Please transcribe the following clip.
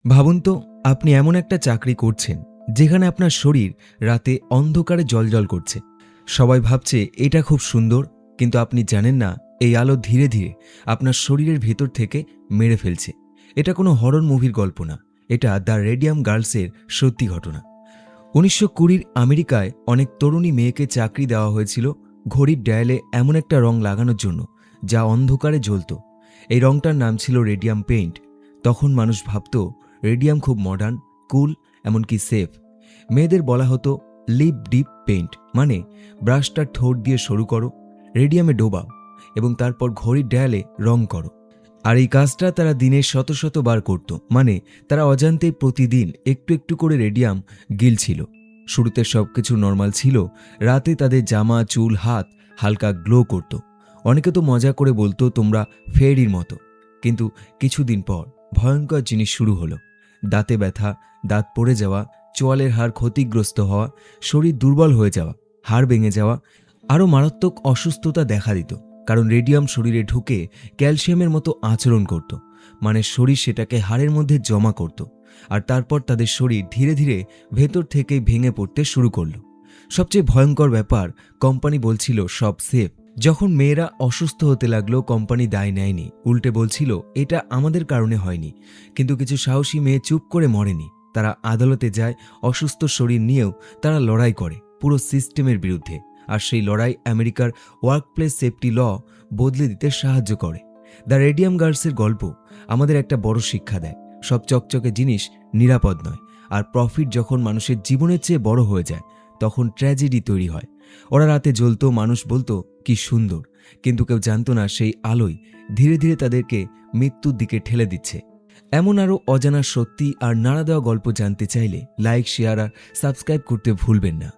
ভাবুন তো, আপনি এমন একটা চাকরি করছেন যেখানে আপনার শরীর রাতে অন্ধকারে জ্বলজ্বল করছে। সবাই ভাবছে এটা খুব সুন্দর, কিন্তু আপনি জানেন না এই আলো ধীরে ধীরে আপনার শরীরের ভেতর থেকে মেরে ফেলছে। এটা কোনো হরর মুভির গল্প না, এটা দ্য রেডিয়াম গার্লসের সত্যি ঘটনা। 1920 আমেরিকায় অনেক তরুণী মেয়েকে চাকরি দেওয়া হয়েছিল ঘড়ির ডায়ালে এমন একটা রং লাগানোর জন্য যা অন্ধকারে জ্বলত। এই রংটার নাম ছিল রেডিয়াম পেইন্ট। তখন মানুষ ভাবত রেডিয়াম খুব মডার্ন, কুল, এমনকি সেফ। মেয়েদের বলা হতো লিপ ডিপ পেইন্ট, মানে ব্রাশটা ঠোঁট দিয়ে শুরু করো, রেডিয়ামে ডোবাও এবং তারপর ঘড়ির ডায়ালে রং করো। আর এই কাজটা তারা দিনে শত শত বার করত, মানে তারা অজান্তেই প্রতিদিন একটু একটু করে রেডিয়াম গিলছিল। শুরুতে সবকিছু নর্মাল ছিল, রাতে তাদের জামা, চুল, হাত হালকা গ্লো করত। অনেকে তো মজা করে বলতো তোমরা ফেয়ারির মতো। কিন্তু কিছুদিন পর ভয়ঙ্কর জিনিস শুরু হলো। দাঁতে ব্যথা, দাঁত পড়ে যাওয়া, চোয়ালের হাড় ক্ষতিগ্রস্ত হওয়া, শরীর দুর্বল হয়ে যাওয়া, হাড় ভেঙে যাওয়া, আরও মারাত্মক অসুস্থতা দেখা দিত। কারণ রেডিয়াম শরীরে ঢুকে ক্যালসিয়ামের মতো আচরণ করত, মানে শরীর সেটাকে হাড়ের মধ্যে জমা করত। আর তারপর তাদের শরীর ধীরে ধীরে ভেতর থেকেই ভেঙে পড়তে শুরু করলো। সবচেয়ে ভয়ঙ্কর ব্যাপার, কোম্পানি বলছিল সব সেফ। যখন মেয়েরা অসুস্থ হতে লাগলো, কোম্পানি দায় নেয়নি, উল্টে বলছিল এটা আমাদের কারণে হয়নি। কিন্তু কিছু সাহসী মেয়ে চুপ করে মরেনি। তারা আদালতে যায়, অসুস্থ শরীর নিয়েও তারা লড়াই করে পুরো সিস্টেমের বিরুদ্ধে। আর সেই লড়াই আমেরিকার ওয়ার্কপ্লেস সেফটি ল বদলে দিতে সাহায্য করে। দ্য রেডিয়াম গার্লসের গল্প আমাদের একটা বড় শিক্ষা দেয়, সব চকচকে জিনিস নিরাপদ নয়। আর প্রফিট যখন মানুষের জীবনের চেয়ে বড় হয়ে যায়, তখন ট্র্যাজেডি তৈরি হয়। ওরা রাতে জ্বলতো, মানুষ বলতো কি সুন্দর, কিন্তু কেউ জানতো না সেই আলোই ধীরে ধীরে তাদেরকে মৃত্যুর দিকে ঠেলে দিচ্ছে। এমন আরও অজানা সত্যি আর নাড়া দেওয়া গল্প জানতে চাইলে লাইক, শেয়ার আর সাবস্ক্রাইব করতে ভুলবেন না।